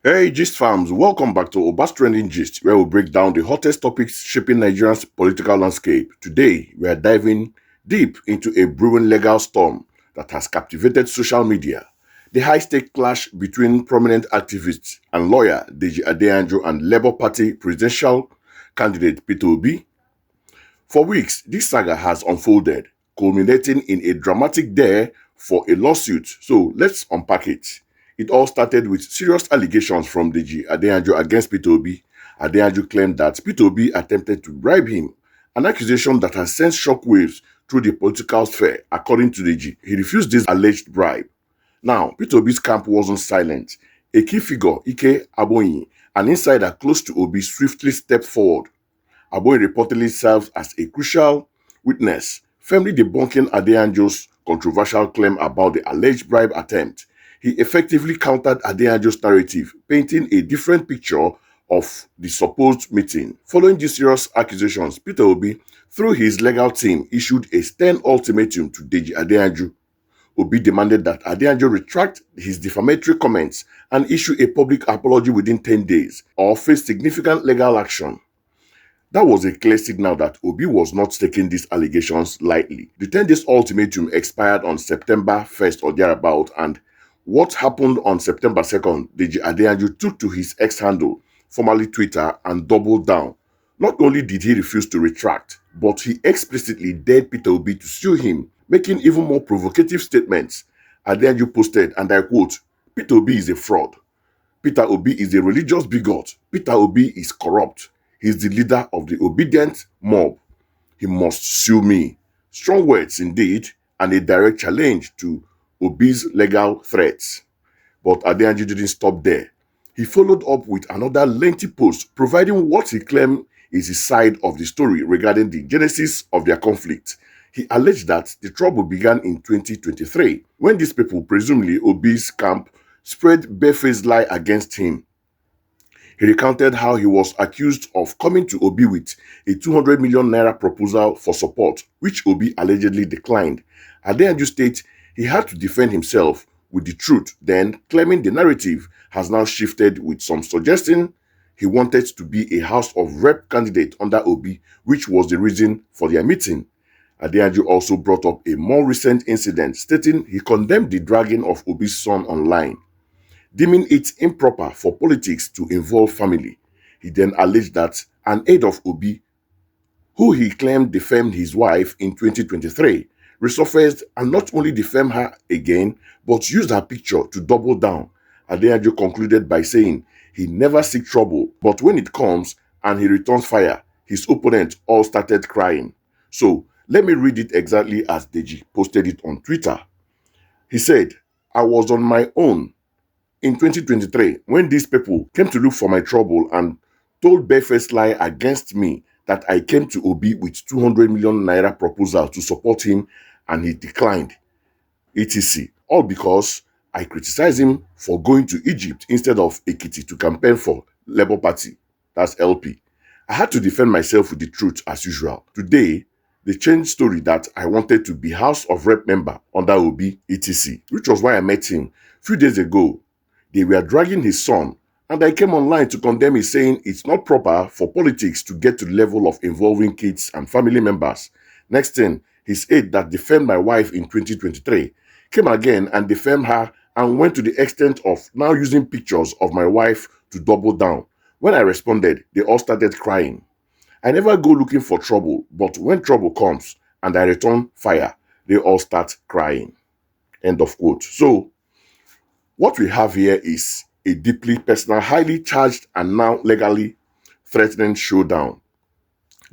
Hey Gist fams, welcome back to Obas Trending Gist, where we break down the hottest topics shaping Nigeria's political landscape. Today, we are diving deep into a brewing legal storm that has captivated social media. The high-stake clash between prominent activists and lawyer Deji Adeyanju and Labour Party presidential candidate Peter Obi. For weeks, this saga has unfolded, culminating in a dramatic dare for a lawsuit. So let's unpack it. It all started with serious allegations from Deji Adeyanju against Peter Obi. Adeyanju claimed that Peter Obi attempted to bribe him, an accusation that has sent shockwaves through the political sphere. According to Deji, he refused this alleged bribe. Now, Peter Obi's camp wasn't silent. A key figure, Ike Aboyi, an insider close to Obi, swiftly stepped forward. Aboyi reportedly serves as a crucial witness, firmly debunking Adeyanju's controversial claim about the alleged bribe attempt. He effectively countered Adeyanju's narrative, painting a different picture of the supposed meeting. Following these serious accusations, Peter Obi, through his legal team, issued a stern ultimatum to Deji Adeyanju. Obi demanded that Adeyanju retract his defamatory comments and issue a public apology within 10 days or face significant legal action. That was a clear signal that Obi was not taking these allegations lightly. The 10 days ultimatum expired on September 1st or thereabout, and what happened on September 2nd, Deji Adeyanju took to his X handle, formerly Twitter, and doubled down. Not only did he refuse to retract, but he explicitly dared Peter Obi to sue him, making even more provocative statements. Adeyanju posted, and I quote, "Peter Obi is a fraud. Peter Obi is a religious bigot. Peter Obi is corrupt. He is the leader of the Obidient mob. He must sue me." Strong words indeed, and a direct challenge to Obi's legal threats. But Adeyanju didn't stop there. He followed up with another lengthy post providing what he claimed is his side of the story regarding the genesis of their conflict. He alleged that the trouble began in 2023 when these people, presumably Obi's camp, spread barefaced lie against him. He recounted how he was accused of coming to Obi with a 200 million naira proposal for support, which Obi allegedly declined. Adeyanju states he had to defend himself with the truth, then claiming the narrative has now shifted, with some suggesting he wanted to be a House of Rep candidate under Obi, which was the reason for their meeting. Adeyanju also brought up a more recent incident, stating he condemned the dragging of Obi's son online, deeming it improper for politics to involve family. He then alleged that an aide of Obi, who he claimed defamed his wife in 2023, resurfaced and not only defamed her again, but used her picture to double down. Adeyanju concluded by saying he never seek trouble, but when it comes and he returns fire, his opponents all started crying. So let me read it exactly as Deji posted it on Twitter. He said, "I was on my own in 2023, when these people came to look for my trouble and told barefaced lie against me that I came to Obi with 200 million naira proposal to support him and he declined, etc. All because I criticized him for going to Egypt instead of Ekiti to campaign for Labour Party, that's LP. I had to defend myself with the truth as usual. Today, they changed story that I wanted to be House of Rep member under Obi, etc., which was why I met him few days ago. They were dragging his son, and I came online to condemn it, saying it's not proper for politics to get to the level of involving kids and family members. Next thing, his aide that defamed my wife in 2023 came again and defamed her and went to the extent of now using pictures of my wife to double down. When I responded, they all started crying. I never go looking for trouble, but when trouble comes and I return fire, they all start crying." End of quote. So, what we have here is a deeply personal, highly charged, and now legally threatening showdown.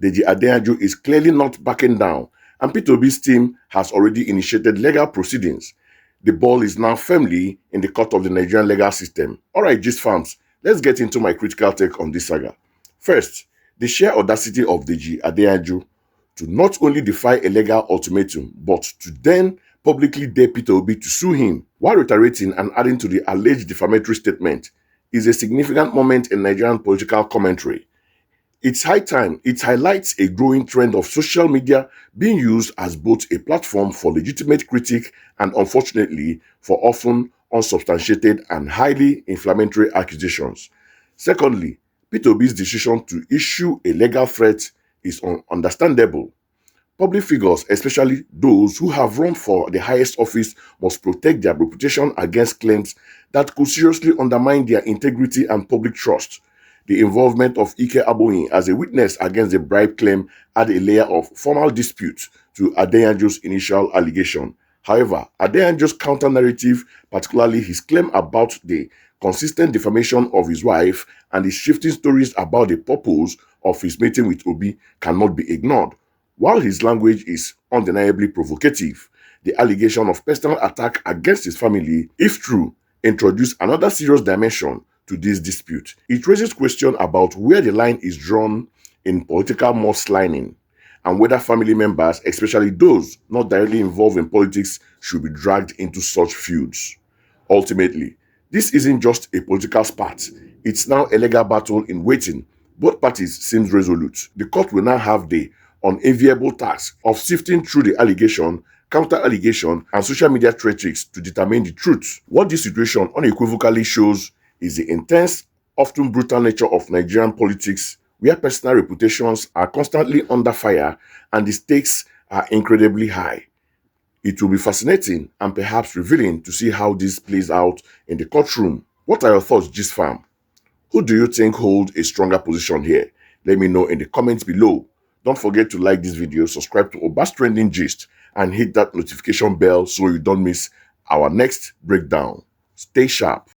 Deji Adeyanju is clearly not backing down, and Peter Obi's team has already initiated legal proceedings. The ball is now firmly in the court of the Nigerian legal system. Alright, Gist fans, let's get into my critical take on this saga. First, the sheer audacity of Deji Adeyanju to not only defy a legal ultimatum, but to then publicly dare Peter Obi to sue him while reiterating and adding to the alleged defamatory statement is a significant moment in Nigerian political commentary. It's high time. It highlights a growing trend of social media being used as both a platform for legitimate critique and, unfortunately, for often unsubstantiated and highly inflammatory accusations. Secondly, Peter Obi's decision to issue a legal threat is understandable. Public figures, especially those who have run for the highest office, must protect their reputation against claims that could seriously undermine their integrity and public trust. The involvement of Ike Aboyin as a witness against the bribe claim add a layer of formal dispute to Adeyanju's initial allegation. However, Adeyanju's counter-narrative, particularly his claim about the consistent defamation of his wife and the shifting stories about the purpose of his meeting with Obi, cannot be ignored. While his language is undeniably provocative, the allegation of personal attack against his family, if true, introduce another serious dimension to this dispute. It raises questions about where the line is drawn in political mudslinging and whether family members, especially those not directly involved in politics, should be dragged into such feuds. Ultimately, this isn't just a political spat, it's now a legal battle in waiting. Both parties seem resolute. The court will now have the unenviable task of sifting through the allegation, counter-allegation, and social media theatrics to determine the truth. What this situation unequivocally shows is the intense, often brutal nature of Nigerian politics, where personal reputations are constantly under fire and the stakes are incredibly high. It will be fascinating and perhaps revealing to see how this plays out in the courtroom. What are your thoughts, Gist fam? Who do you think holds a stronger position here? Let me know in the comments below. Don't forget to like this video, subscribe to Obas Trending Gist, and hit that notification bell so you don't miss our next breakdown. Stay sharp.